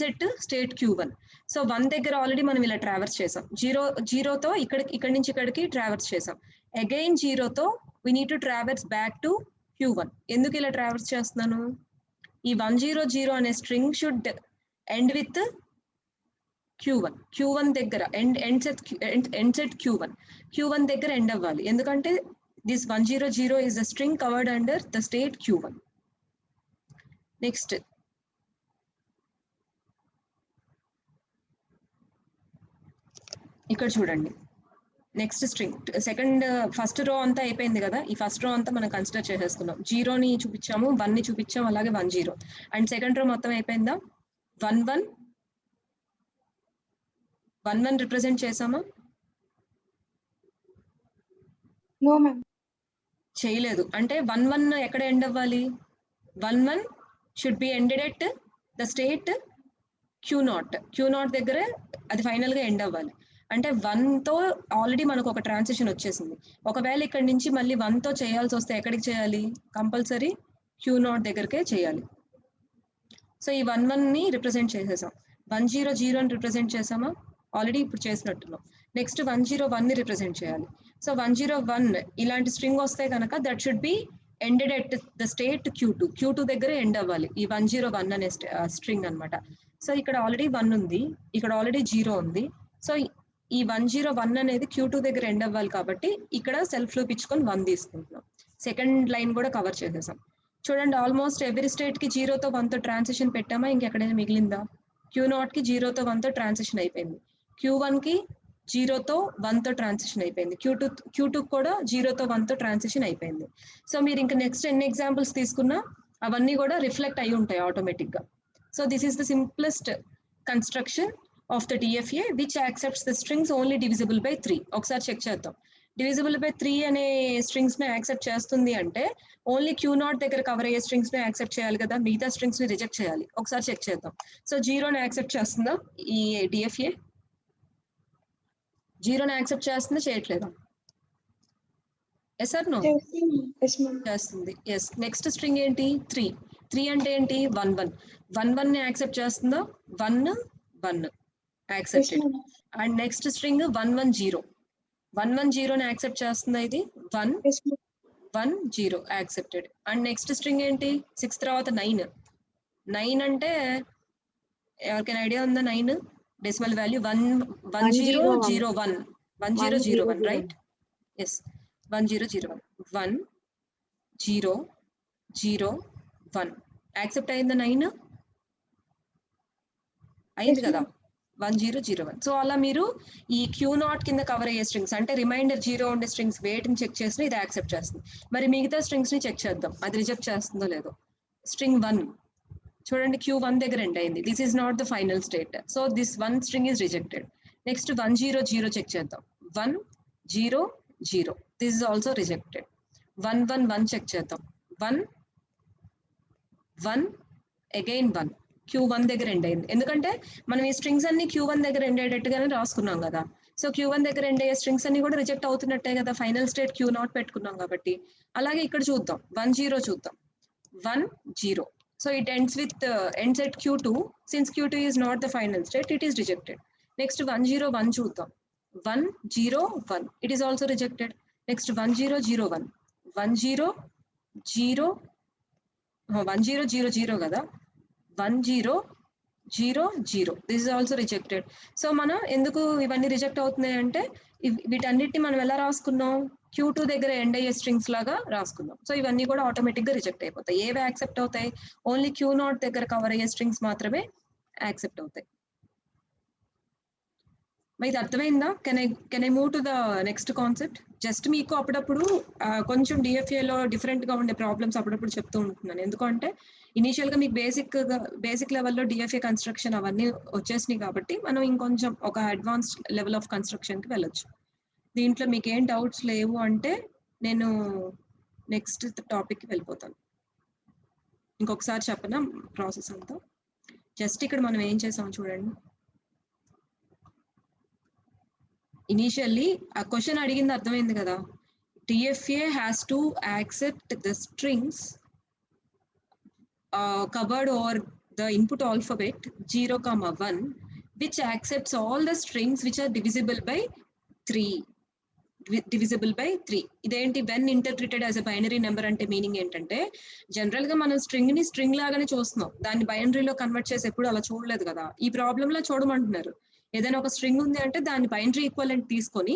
at state Q1. So 1 దగ్గర ఆల్రెడీ మనం ఇలా ట్రావర్స్ చేసాం. 0తో ఇక్కడ నుంచి ఇక్కడికి ట్రావర్స్ చేసాం. అగైన్ 0తో we need to traverse back to Q1. ఎందుకు ఇలా ట్రావర్స్ చేస్తున్నాను? ఈ 100 అనే string should end with Q1 దగ్గర ఎండ్స్ ఎట్ Q1 దగ్గర ఎండ్ అవ్వాలి. ఎందుకంటే this 100 is a string covered under the state Q1. Next, ఇక్కడ చూడండి, next string second first row అంతా అయిపోయింది కదా. ఈ ఫస్ట్ రో అంతా మనం కన్సిడర్ చేసేసుకున్నాం. 0ని చూపించాము, 1ని చూపించాము, అలాగే 10. అండ్ సెకండ్ రో మొత్తం అయిపోయిందా? 11 రిప్రజెంట్ చేసామా? నో మ్యామ్, చేయలేదు. అంటే 11 ఎక్కడ ఎండ్ అవ్వాలి? 11 should be ended at the state Q0 దగ్గర అది ఫైనల్ గా ఎండ్ అవ్వాలి. అంటే 1తో ఆల్రెడీ మనకు ఒక ట్రాన్సిషన్ వచ్చేసింది. ఒకవేళ ఇక్కడ నుంచి మళ్ళీ 1తో చేయాల్సి వస్తే ఎక్కడికి చేయాలి? కంపల్సరీ Q0 దగ్గరకే చేయాలి. సో ఈ 11ని రిప్రజెంట్ చేసేసాం. 100 రిప్రజెంట్ చేసామా? ఆల్రెడీ ఇప్పుడు చేసినట్టున్నాం. నెక్స్ట్ 101ని రిప్రజెంట్ చేయాలి. సో 101 ఇలాంటి స్ట్రింగ్ వస్తే కనుక that should be ended at the state Q2 దగ్గర ఎండ్ అవ్వాలి ఈ 101 అనే స్ట్రింగ్ అనమాట. సో ఇక్కడ ఆల్రెడీ 1 ఉంది, ఇక్కడ ఆల్రెడీ 0 ఉంది. సో ఈ 101 అనేది Q2 దగ్గర ఎండ్ అవ్వాలి కాబట్టి ఇక్కడ సెల్ఫ్ లూప్ ఇచ్చుకొని 1 తీసుకుంటున్నాం. సెకండ్ లైన్ కూడా కవర్ చేసేసాం. చూడండి, ఆల్మోస్ట్ ఎవ్రీ స్టేట్ కి 0తో 1తో ట్రాన్సిషన్ పెట్టామా? ఇంకెక్కడైనా మిగిలిందా? Q0 కి 0తో 1తో ట్రాన్సిషన్ అయిపోయింది. Q1 కి 0తో 1తో ట్రాన్సిషన్ అయిపోయింది. Q2 కూడా 0తో 1తో ట్రాన్సిషన్ అయిపోయింది. సో మీరు ఇంకా నెక్స్ట్ ఎన్ని ఎగ్జాంపుల్స్ తీసుకున్నా అవన్నీ కూడా రిఫ్లెక్ట్ అయి ఉంటాయి ఆటోమేటిక్ గా. So this is the simplest construction of the DFA which accepts the strings only divisible by 3. ఒకసారి చెక్ చేద్దాం. డివిజిబుల్ బై 3 అనే స్ట్రింగ్స్ ని యాక్సెప్ట్ చేస్తుంది అంటే ఓన్లీ Q0 దగ్గర కవర్ అయ్యే స్ట్రింగ్స్ ని యాక్సెప్ట్ చేయాలి కదా, మిగతా స్ట్రింగ్స్ ని రిజెక్ట్ చేయాలి. ఒకసారి చెక్ చేద్దాం. సో 0ని యాక్సెప్ట్ చేస్తుందా ఈ DFA? 0ని యాక్సెప్ట్ చేస్తుందా, చేయట్లేదా? Yes or no? చేస్తుంది. ఎస్. నెక్స్ట్ స్ట్రింగ్ ఏంటి? 3 అంటే ఏంటి? 11 ని యాక్సెప్ట్ చేస్తుందా? 1 యాక్సెప్టెడ్. అండ్ నెక్స్ట్ స్ట్రింగ్ 110 ని యాక్సెప్ట్ చేస్తుందా? ఇది 110 యాక్సెప్టెడ్. అండ్ నెక్స్ట్ స్ట్రింగ్ ఏంటి? 6 తర్వాత 9 అంటే ఎవరికైనా ఐడియా ఉందా? 9 decimal value 1001 right? Yes, 1001 1001 accept అయిందా? 9 అయింది కదా, 1001. సో అలా మీరు ఈ Q0 కింద కవర్ అయ్యే స్ట్రింగ్స్ అంటే రిమైండర్ 0 ఉండే స్ట్రింగ్స్ వేటిని చెక్ చేసినా ఇది యాక్సెప్ట్ చేస్తుంది. మరి మిగతా స్ట్రింగ్స్ ని చెక్ చేద్దాం అది రిజెక్ట్ చేస్తుందో లేదో. స్ట్రింగ్ 1 చూడండి, Q1 దగ్గర ఎండ్ అయింది. This is not the final state. So this 1 string is rejected. Next 100 check చేద్దాం. 100 this is also rejected. 111 check చేద్దాం. 1 అగైన్ 1 Q1 దగ్గర ఎండ్ అయింది. ఎందుకంటే మనం ఈ స్ట్రింగ్స్ అన్ని Q1 దగ్గర ఎండ్ అయ్యేటట్టుగానే రాసుకున్నాం కదా. సో Q1 దగ్గర ఎండ్ అయ్యే స్ట్రింగ్స్ అన్ని కూడా రిజెక్ట్ అవుతున్నట్టే కదా, ఫైనల్ స్టేట్ Q0 పెట్టుకున్నాం కాబట్టి. అలాగే ఇక్కడ చూద్దాం, 10 చూద్దాం. 10 so it ends at Q2. Since Q2 is not the final state, it is rejected. Next 101 చూద్దాం. 1 0 1, it is also rejected. Next 1 0 0 1, 1 0 0 1 0 0 0 కదా, 1 0 0 0, this is also rejected. So మనం ఎందుకు ఇవన్నీ రిజెక్ట్ అవుతున్నాయి అంటే వీటన్నిటిని మనం ఎలా రాసుకున్నాం, Q2 దగ్గర ఎండ్ అయ్యే స్ట్రింగ్స్ లాగా రాసుకున్నాం. సో ఇవన్నీ కూడా ఆటోమేటిక్ గా రిజెక్ట్ అయిపోతాయి. ఏవి యాక్సెప్ట్ అవుతాయి, ఓన్లీ Q0 దగ్గర కవర్ అయ్యే స్ట్రింగ్స్ మాత్రమే యాక్సెప్ట్ అవుతాయి. మరి ఇది అర్థమైందా? Can I move to the next concept? Just మీకు అప్పుడప్పుడు కొంచెం డిఎఫ్ఏలో డిఫరెంట్ గా ఉండే ప్రాబ్లమ్స్ అప్పుడప్పుడు చెప్తూ ఉంటున్నాను. ఎందుకంటే ఇనీషియల్ గా మీకు బేసిక్ లెవెల్లో డిఎఫ్ఏ కన్స్ట్రక్షన్ అవన్నీ వచ్చేసినాయి కాబట్టి మనం ఇంకొంచెం ఒక అడ్వాన్స్ లెవెల్ ఆఫ్ కన్స్ట్రక్షన్ కి వెళ్ళొచ్చు. దీంట్లో మీకు ఏం డౌట్స్ లేవు అంటే నేను నెక్స్ట్ టాపిక్ కి వెళ్ళిపోతాను. ఇంకొకసారి చెప్పనా ప్రాసెస్ అంతా? జస్ట్ ఇక్కడ మనం ఏం చేసాం చూడండి. ఇనీషియల్లీ ఆ క్వశ్చన్ అడిగింది అర్థమైంది కదా, TFA has to accept the strings covered over the input alphabet 0, 1, which accepts all the strings which are divisible by 3. ఇదేంటి, when interpreted as a binary number అంటే మీనింగ్ ఏంటంటే, జనరల్ గా మనం స్ట్రింగ్ ని స్ట్రింగ్ లాగానే చూస్తున్నాం, దాన్ని బైనరీలో కన్వర్ట్ చేసి ఎప్పుడు అలా చూడలేదు కదా. ఈ ప్రాబ్లమ్ లో చూడమంటున్నారు, ఏదైనా ఒక స్ట్రింగ్ ఉంది అంటే దాన్ని బైనరీ ఈక్వలెంట్ తీసుకొని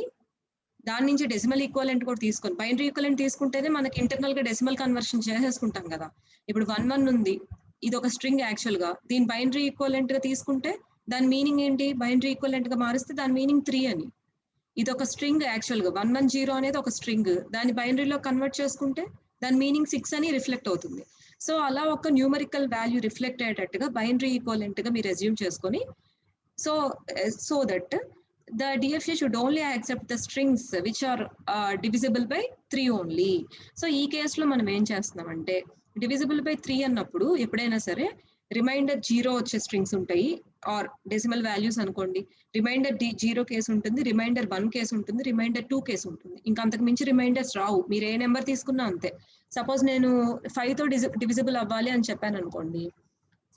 దాని నుంచి డెసిమల్ ఈక్వలెంట్ కూడా తీసుకొని, బైనరీ ఈక్వలెంట్ తీసుకుంటేనే మనకి ఇంటర్నల్ గా డెసిమల్ కన్వర్షన్ చేసేసుకుంటాం కదా. ఇప్పుడు 1 1 ఉంది, ఇది ఒక స్ట్రింగ్ యాక్చువల్ గా, దీని బైనరీ ఈక్వలెంట్ గా తీసుకుంటే దాని మీనింగ్ ఏంటి, బైనరీ ఈక్వలెంట్ గా మారిస్తే దాని మీనింగ్ 3 అని. ఇది ఒక స్ట్రింగ్ యాక్చువల్ గా 1 1 0 అనేది ఒక స్ట్రింగ్, దాన్ని బైనరీలో కన్వర్ట్ చేసుకుంటే దాని మీనింగ్ 6 అని రిఫ్లెక్ట్ అవుతుంది. సో అలా ఒక న్యూమరికల్ వాల్యూ రిఫ్లెక్ట్ అయ్యేటట్టుగా బైనరీ ఈక్వలెంట్ గా మీరు అజ్యూమ్ చేసుకొని, so that the DFA should only accept the strings which are divisible by 3 only. So ఈ కేసులో మనం ఏం చేస్తున్నామంటే, డివిజిబుల్ బై 3 అన్నప్పుడు ఎప్పుడైనా సరే రిమైండర్ 0 వచ్చే స్ట్రింగ్స్ ఉంటాయి, ఆర్ డెసిమల్ వాల్యూస్ అనుకోండి. రిమైండర్ 0 కేసు ఉంటుంది, రిమైండర్ 1 కేసు ఉంటుంది, రిమైండర్ 2 కేసు ఉంటుంది. ఇంకా అంతకు మించి రిమైండర్స్ రావు, మీరు ఏ నెంబర్ తీసుకున్నా అంతే. సపోజ్ నేను 5 తో డివిజిబుల్ అవ్వాలి అని చెప్పాను అనుకోండి,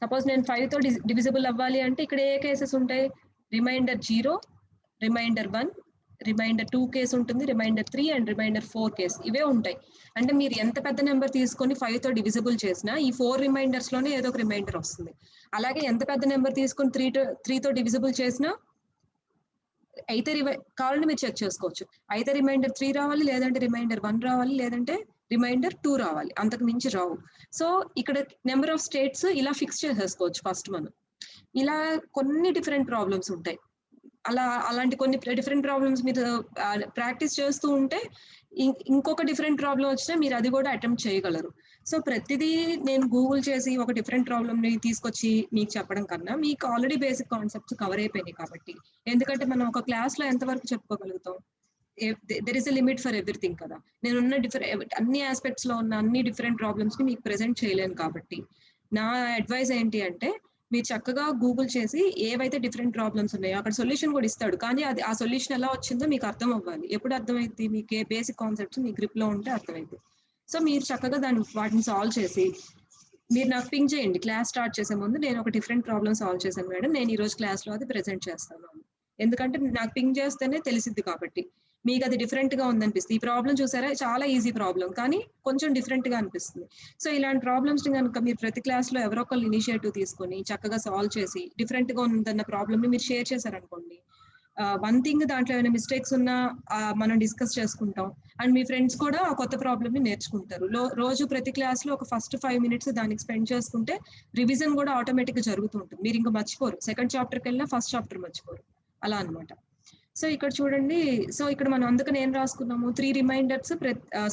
సపోజ్ నేను 5 తో డివిజిబుల్ అవ్వాలి అంటే ఇక్కడ ఏ కేసెస్ ఉంటాయి, రిమైండర్ 0, రిమైండర్ 1, రిమైండర్ 2 కేసు ఉంటుంది, రిమైండర్ 3 అండ్ రిమైండర్ 4 కేసు, ఇవే ఉంటాయి. అంటే మీరు ఎంత పెద్ద నెంబర్ తీసుకొని 5 తో డివిజిబుల్ చేసినా ఈ 4 రిమైండర్స్ లోనే ఏదో ఒక రిమైండర్ వస్తుంది. అలాగే ఎంత పెద్ద నెంబర్ తీసుకొని 3 తో డివిజిబుల్ చేసినా అయితే కావాలంటే మీరు చెక్ చేసుకోవచ్చు, అయితే రిమైండర్ 3 రావాలి, లేదంటే రిమైండర్ 1 రావాలి, లేదంటే రిమైండర్ 2 రావాలి, అంతకు మించి రావు. సో ఇక్కడ నెంబర్ ఆఫ్ స్టేట్స్ ఇలా ఫిక్స్ చేసేసుకోవచ్చు ఫస్ట్ మనం. ఇలా కొన్ని డిఫరెంట్ ప్రాబ్లమ్స్ ఉంటాయి, అలాంటి కొన్ని డిఫరెంట్ ప్రాబ్లమ్స్ మీరు ప్రాక్టీస్ చేస్తూ ఉంటే ఇంకొక డిఫరెంట్ ప్రాబ్లం వచ్చినా మీరు అది కూడా అటెంప్ట్ చేయగలరు. సో ప్రతిదీ నేను గూగుల్ చేసి ఒక డిఫరెంట్ ప్రాబ్లమ్ ని తీసుకొచ్చి మీకు చెప్పడం కన్నా మీకు ఆల్రెడీ బేసిక్ కాన్సెప్ట్స్ కవర్ అయిపోయినాయి కాబట్టి, ఎందుకంటే మనం ఒక క్లాస్ లో ఎంతవరకు చెప్పుకోగలుగుతాం, there is a limit for everything కదా. నేనున్న అన్ని ఆస్పెక్ట్స్ లో ఉన్న అన్ని డిఫరెంట్ ప్రాబ్లమ్స్ ని మీకు ప్రెజెంట్ చేయలేను కాబట్టి నా అడ్వైస్ ఏంటి అంటే, మీరు చక్కగా గూగుల్ చేసి ఏవైతే డిఫరెంట్ ప్రాబ్లమ్స్ ఉన్నాయో అక్కడ సొల్యూషన్ కూడా ఇస్తాడు, కానీ అది ఆ సొల్యూషన్ ఎలా వచ్చిందో మీకు అర్థం అవ్వాలి. ఎప్పుడు అర్థమైంది, మీకు ఏ బేసిక్ కాన్సెప్ట్స్ మీ గ్రిప్ లో ఉంటే అర్థమైంది. సో మీరు చక్కగా వాటిని సాల్వ్ చేసి మీరు నాకు పింక్ చేయండి, క్లాస్ స్టార్ట్ చేసే ముందు నేను ఒక డిఫరెంట్ ప్రాబ్లమ్ సాల్వ్ చేశాను మేడం, నేను ఈ రోజు క్లాస్ లో అది ప్రెజెంట్ చేస్తాను. ఎందుకంటే నాకు పింక్ చేస్తేనే తెలిసిద్ది కాబట్టి. మీకు అది డిఫరెంట్ గా ఉందనిపిస్తుంది, ఈ ప్రాబ్లం చూసారా చాలా ఈజీ ప్రాబ్లం కానీ కొంచెం డిఫరెంట్ గా అనిపిస్తుంది. సో ఇలాంటి ప్రాబ్లమ్స్ ని కనుక మీరు ప్రతి క్లాస్ లో ఎవరో ఒకళ్ళు ఇనిషియేటివ్ తీసుకొని చక్కగా సాల్వ్ చేసి డిఫరెంట్ గా ఉందన్న ప్రాబ్లమ్ ని మీరు షేర్ చేశారనుకోండి, వన్ థింగ్ దాంట్లో ఏమైనా మిస్టేక్స్ ఉన్నా మనం డిస్కస్ చేసుకుంటాం, అండ్ మీ ఫ్రెండ్స్ కూడా ఆ కొత్త ప్రాబ్లమ్ ని నేర్చుకుంటారు. రోజు ప్రతి క్లాస్ లో ఒక ఫస్ట్ 5 minutes దానికి స్పెండ్ చేసుకుంటే రివిజన్ కూడా ఆటోమేటిక్ గా జరుగుతూ ఉంటుంది, మీరు ఇంకా మర్చిపోరు. సెకండ్ చాప్టర్కి వెళ్ళినా ఫస్ట్ చాప్టర్ మర్చిపోరు, అలా అనమాట. సో ఇక్కడ చూడండి, సో ఇక్కడ మనం అందుకని ఏం రాసుకున్నాము, 3 రిమైండర్స్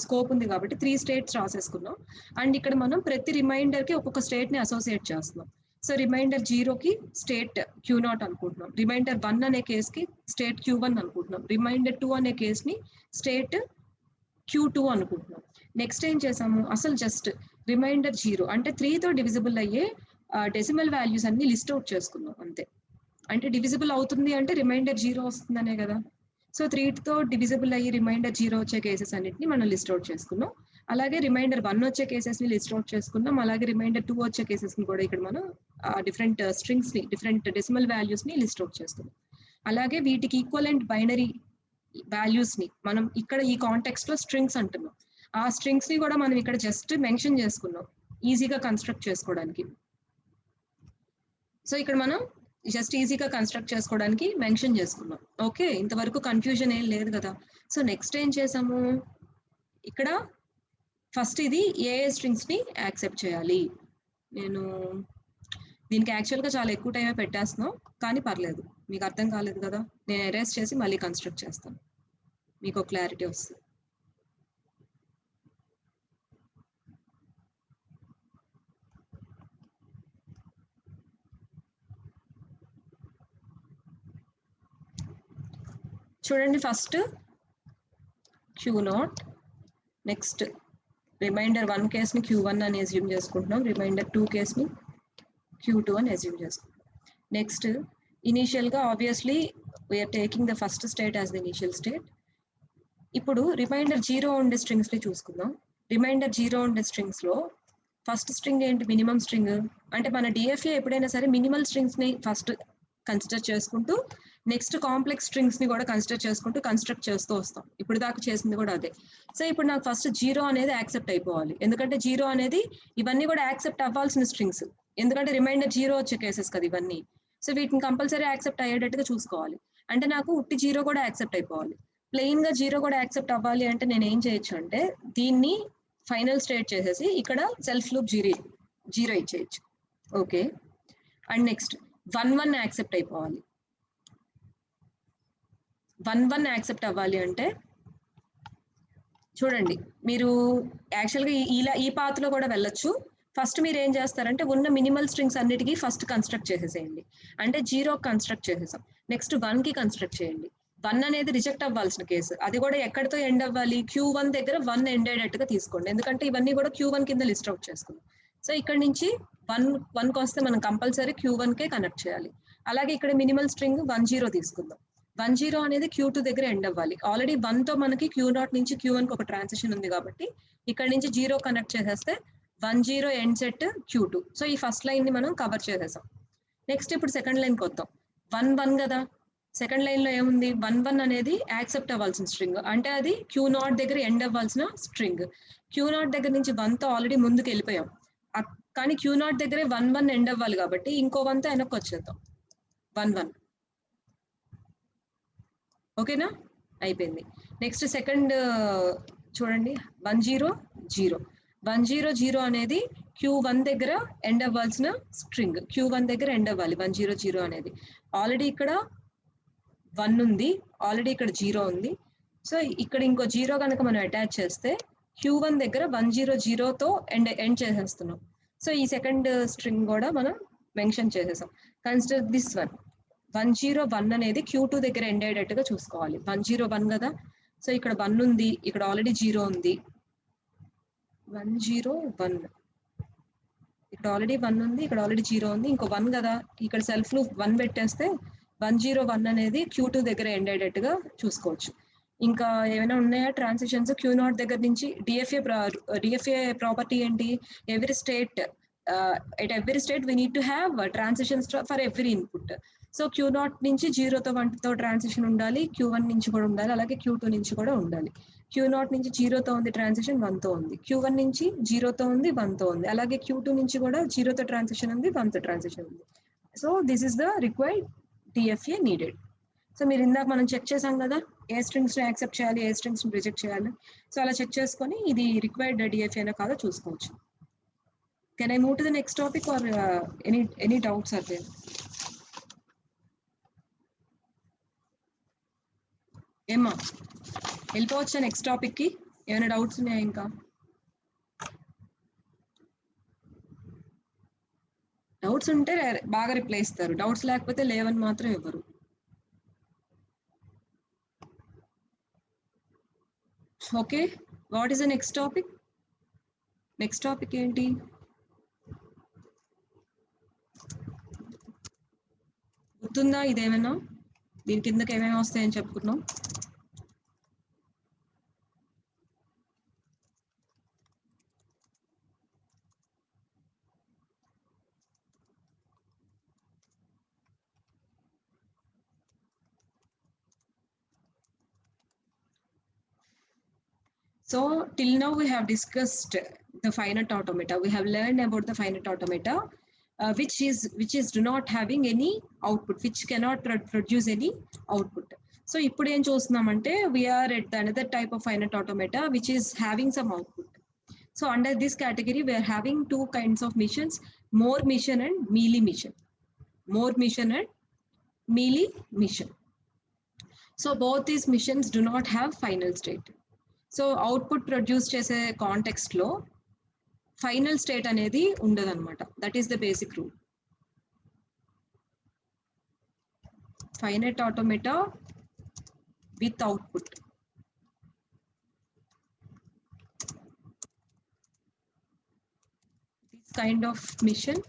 స్కోప్ ఉంది కాబట్టి 3 స్టేట్స్ రాసేసుకున్నాం. అండ్ ఇక్కడ మనం ప్రతి రిమైండర్ కి ఒక్కొక్క స్టేట్ ని అసోసియేట్ చేస్తున్నాం. సో రిమైండర్ 0 కి స్టేట్ Q0 అనుకుంటున్నాం, రిమైండర్ 1 అనే కేస్ కి స్టేట్ Q1 అనుకుంటున్నాం, రిమైండర్ 2 అనే కేస్ ని స్టేట్ Q2 అనుకుంటున్నాం. నెక్స్ట్ ఏం చేసాము, అసలు జస్ట్ రిమైండర్ 0 అంటే 3 తో డివిజిబుల్ అయ్యే డెసిమల్ వాల్యూస్ అన్ని లిస్ట్ అవుట్ చేసుకున్నాం అంతే. అంటే డివిజిబుల్ అవుతుంది అంటే రిమైండర్ 0 వస్తుందనే కదా. సో 3 తో డివిజిబుల్ అయ్యి రిమైండర్ 0 వచ్చే కేసెస్ అన్నిటిని మనం లిస్ట్ అవుట్ చేసుకున్నాం. అలాగే రిమైండర్ 1 వచ్చే కేసెస్ ని లిస్ట్ అవుట్ చేసుకున్నాం. అలాగే రిమైండర్ 2 వచ్చే కేసెస్ ని కూడా ఇక్కడ మనం డిఫరెంట్ స్ట్రింగ్స్ ని, డిఫరెంట్ డెసిమల్ వాల్యూస్ ని లిస్ట్ అవుట్ చేసుకున్నాం. అలాగే వీటికి ఈక్వలెంట్ బైనరీ వాల్యూస్ ని మనం ఇక్కడ ఈ కాంటెక్స్ట్ లో స్ట్రింగ్స్ అంటున్నాం. ఆ స్ట్రింగ్స్ ని కూడా మనం ఇక్కడ జస్ట్ మెన్షన్ చేసుకున్నాం ఈజీగా కన్స్ట్రక్ట్ చేసుకోవడానికి. సో ఇక్కడ మనం జస్ట్ ఈజీగా కన్స్ట్రక్ట్ చేసుకోవడానికి మెన్షన్ చేసుకున్నాం. ఓకే, ఇంతవరకు కన్ఫ్యూజన్ ఏం లేదు కదా. సో నెక్స్ట్ ఏం చేసాము, ఇక్కడ ఫస్ట్ ఇది ఏ స్ట్రింగ్స్ ని యాక్సెప్ట్ చేయాలి. నేను దీనికి యాక్చువల్గా చాలా ఎక్కువ టైమే పెట్టేస్తున్నాం, కానీ పర్లేదు, మీకు అర్థం కాలేదు కదా, నేను ఎరేస్ చేసి మళ్ళీ కన్స్ట్రక్ట్ చేస్తాను, మీకు క్లారిటీ వస్తుంది. చూడండి, first Q0, next reminder 1 కేస్ని Q1 అని అజ్యూమ్ చేసుకుంటున్నాం, రిమైండర్ 2 కేస్ని Q2 అని అజ్యూమ్ చేసుకుంటున్నాం. నెక్స్ట్ ఇనీషియల్గా obviously we are taking the first state as the initial state. ఇప్పుడు రిమైండర్ 0 ఉండే స్ట్రింగ్స్ని చూసుకుందాం. రిమైండర్ 0 ఉండే స్ట్రింగ్స్లో ఫస్ట్ స్ట్రింగ్ ఏంటి, మినిమం స్ట్రింగ్. అంటే మన డిఎఫ్ఏ ఎప్పుడైనా సరే మినిమల్ స్ట్రింగ్స్ని ఫస్ట్ కన్సిడర్ చేసుకుంటూ నెక్స్ట్ కాంప్లెక్స్ స్ట్రింగ్స్ ని కూడా కన్సిడర్ చేసుకుంటూ కన్స్ట్రక్ట్ చేస్తూ వస్తాం. ఇప్పుడు దాకా చేసింది కూడా అదే. సో ఇప్పుడు నాకు ఫస్ట్ 0 అనేది యాక్సెప్ట్ అయిపోవాలి, ఎందుకంటే 0 అనేది ఇవన్నీ కూడా యాక్సెప్ట్ అవ్వాల్సిన స్ట్రింగ్స్, ఎందుకంటే రిమైండర్ 0 వచ్చే కేసెస్ కదా ఇవన్నీ. సో వీటిని కంపల్సరీ యాక్సెప్ట్ అయ్యేటట్టుగా చూసుకోవాలి. అంటే నాకు ఉట్టి 0 కూడా యాక్సెప్ట్ అయిపోవాలి. ప్లెయిన్ గా 0 కూడా యాక్సెప్ట్ అవ్వాలి అంటే నేను ఏం చేయొచ్చు అంటే దీన్ని ఫైనల్ స్టేట్ చేసేసి ఇక్కడ సెల్ఫ్ లూప్ 0 ఇచ్చేయచ్చు. ఓకే, అండ్ నెక్స్ట్ 1 యాక్సెప్ట్ అయిపోవాలి. 1 యాక్సెప్ట్ అవ్వాలి అంటే చూడండి, మీరు యాక్చువల్గా ఈ పాత్లో కూడా వెళ్ళొచ్చు. ఫస్ట్ మీరు ఏం చేస్తారంటే ఉన్న మినిమల్ స్ట్రింగ్స్ అన్నిటికీ ఫస్ట్ కన్స్ట్రక్ట్ చేసేసేయండి. అంటే 0 కన్స్ట్రక్ట్ చేసేసాం, నెక్స్ట్ 1కి కన్స్ట్రక్ట్ చేయండి. 1 అనేది రిజెక్ట్ అవ్వాల్సిన కేసు, అది కూడా ఎక్కడితో ఎండ్ అవ్వాలి, Q1 దగ్గర 1 ఎండ్ అయ్యేటట్టుగా తీసుకోండి, ఎందుకంటే ఇవన్నీ కూడా Q1 కింద లిస్ట్ అవుట్ చేసుకున్నాం. సో ఇక్కడ నుంచి 1కి వస్తే మనం కంపల్సరీ Q1కే కనెక్ట్ చేయాలి. అలాగే ఇక్కడ మినిమల్ స్ట్రింగ్ 10 తీసుకుందాం. 10 అనేది Q2 దగ్గర ఎండ్ అవ్వాలి. ఆల్రెడీ 1తో మనకి Q0 నుంచి Q1కి ఒక ట్రాన్సిషన్ ఉంది కాబట్టి ఇక్కడ నుంచి 0 కనెక్ట్ చేసేస్తే 10 ఎండ్ సెట్ Q2. సో ఈ ఫస్ట్ లైన్ ని మనం కవర్ చేసేసాం. నెక్స్ట్ ఇప్పుడు సెకండ్ లైన్కి వద్దాం. 1 కదా, సెకండ్ లైన్ లో ఏముంది, 1 అనేది యాక్సెప్ట్ అవ్వాల్సిన స్ట్రింగ్, అంటే అది Q0 దగ్గర ఎండ్ అవ్వాల్సిన స్ట్రింగ్. Q0 దగ్గర నుంచి 1తో ఆల్రెడీ ముందుకు వెళ్ళిపోయాం, కానీ Q0 దగ్గరే 1 ఎండ్ అవ్వాలి కాబట్టి ఇంకో 1తో వెనక్కి వచ్చేద్దాం. 1 ఓకేనా, అయిపోయింది. నెక్స్ట్ సెకండ్ చూడండి, 100 అనేది Q1 దగ్గర ఎండ్ అవ్వాల్సిన స్ట్రింగ్, Q1 దగ్గర ఎండ్ అవ్వాలి 100 అనేది. ఆల్రెడీ ఇక్కడ 1 ఉంది, ఆల్రెడీ ఇక్కడ 0 ఉంది. సో ఇక్కడ ఇంకో 0 కనుక మనం అటాచ్ చేస్తే Q1 దగ్గర 100తో ఎండ్ చేసేస్తున్నాం. సో ఈ సెకండ్ స్ట్రింగ్ కూడా మనం మెన్షన్ చేసేసాం. కన్సిడర్ దిస్ 101 అనేది Q2 దగ్గర ఎండ్ అయ్యేటట్టుగా చూసుకోవాలి. 101 కదా, సో ఇక్కడ 1 ఉంది, ఇక్కడ ఆల్రెడీ 0 ఉంది. 101 ఇక్కడ ఆల్రెడీ 1 ఉంది, ఇక్కడ ఆల్రెడీ 0 ఉంది, ఇంకో 1 కదా, ఇక్కడ సెల్ఫ్ లూప్ 1 పెట్టేస్తే 101 అనేది Q2 దగ్గర ఎండ్ అయ్యేటట్టుగా చూసుకోవచ్చు. ఇంకా ఏమైనా ఉన్నాయా ట్రాన్సిషన్స్ Q0 దగ్గర నుంచి? డిఎఫ్ఏ ప్రాపర్టీ ఏంటి, every state at every state we need to have transitions for every input. So Q0 నుంచి 0తో 1తో ట్రాన్సిషన్ ఉండాలి, Q1 నుంచి కూడా ఉండాలి, అలాగే Q2 నుంచి కూడా ఉండాలి. Q0 నుంచి 0తో ఉంది ట్రాన్సిషన్, 1తో ఉంది. Q1 నుంచి 0తో ఉంది, 1తో ఉంది. అలాగే Q2 నుంచి కూడా 0తో ట్రాన్సిషన్ ఉంది, 1తో ట్రాన్సిషన్ ఉంది. So this is the required DFA needed. So మీరు ఇందాక మనం చెక్ చేసాం కదా, ఏ స్ట్రింగ్స్ ని యాక్సెప్ట్ చేయాలి, ఏ స్ట్రింగ్స్ ని రిజెక్ట్ చేయాలి. సో అలా చెక్ చేసుకొని ఇది రిక్వైర్డ్ డిఎఫ్ఏనా కాదో చూసుకోవచ్చు. Can I move to the next topic or any doubts are there? ఏమ్మా వెళ్ళిపోవచ్చా నెక్స్ట్ టాపిక్ కి? ఏమైనా డౌట్స్ ఉన్నాయా? ఇంకా డౌట్స్ ఉంటే బాగా రిప్లై ఇస్తారు, డౌట్స్ లేకపోతే లేవని మాత్రం ఇవ్వరు. Okay, what is the next topic? Next topic ఏంటి? గుర్తుందా ఇదేమైనా? దీని కిందకి ఏమేమి వస్తాయని చెప్పుకున్నాం? So till now we have discussed the finite automata. We have learned about the finite automata, which is do not having any output, which cannot produce any output. So ఇప్పుడు ఏం చూస్తున్నామంటే we are at the another type of finite automata which is having some output. So under this category we are having two kinds of missions, Moore mission and Mealy mission. Moore mission and Mealy mission. So both these missions do not have final state. So output produce చేసే context లో final state అనేది ఉండదు అనమాట. That is the basic rule. Finite automata with output. This kind of machine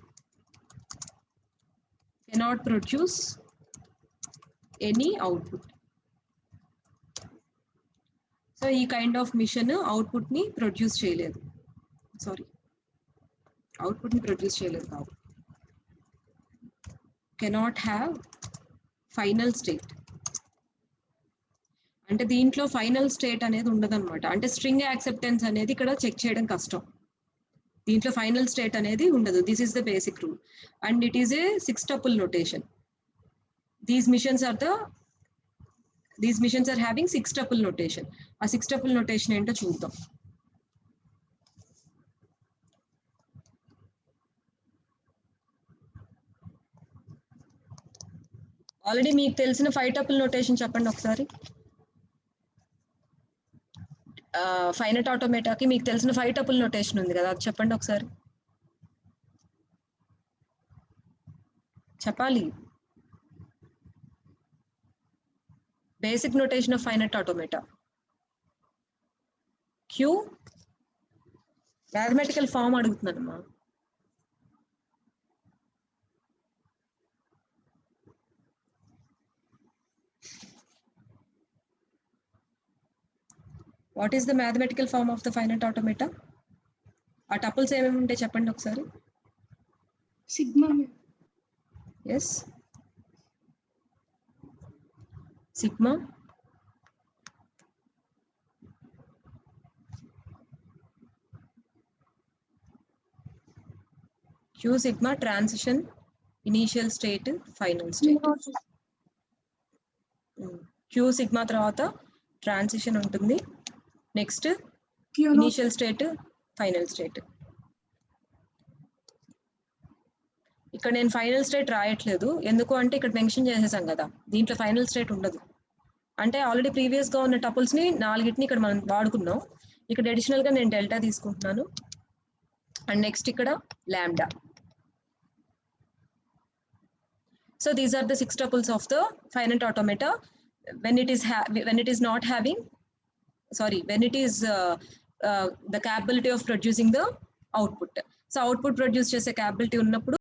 cannot produce any output. So ఈ kind of machine output ని produce చేయలేదు. Output ని produce చేయలేదు కాదు. Cannot have final state. అంటే దీంట్లో ఫైనల్ స్టేట్ అనేది ఉండదన్నమాట. అంటే స్ట్రింగ్ యాక్సెప్టెన్స్ అనేది ఇక్కడ చెక్ చేయడం కష్టం. దీంట్లో ఫైనల్ స్టేట్ అనేది ఉండదు. This is the basic rule and it is a 6 tuple notation. These missions are having 6 tuple notation. A 6 tuple notation ఏంటో చూద్దాం. ఆల్రెడీ మీకు తెలిసిన 5 tuple నోటేషన్ చెప్పండి ఒకసారి. ఫైనైట్ ఆటోమేటాకి మీకు తెలిసిన 5 tuple నోటేషన్ ఉంది కదా, అది చెప్పండి ఒకసారి. చెప్పాలి. Basic notation of finite automata. Q mathematical form అడుగుతున్నానమ్మా. What is the mathematical form of the finite automata? ఆ టపుల్స్ ఏమేమి ఉంటాయి చెప్పండి ఒకసారి. Sigma. Yes. Sigma, Q sigma, transition, initial state, final state. Q sigma తర్వాత ట్రాన్సిషన్ ఉంటుంది. Next initial state, final state. ఇక్కడ నేను final state రాయట్లేదు, ఎందుకు అంటే ఇక్కడ మెన్షన్ చేసేసాం కదా, దీంట్లో ఫైనల్ స్టేట్ ఉండదు. అంటే ఆల్రెడీ ప్రీవియస్ గా ఉన్న టపుల్స్ ని 4ని ఇక్కడ మనం వాడుకున్నాం. ఇక్కడ అడిషనల్ గా నేను డెల్టా తీసుకుంటున్నాను అండ్ నెక్స్ట్ ఇక్కడ lambda. So these are the 6 tuples of the finite automata when it is the capability of producing the output. So output produce చేసే క్యాపబిలిటీ ఉన్నప్పుడు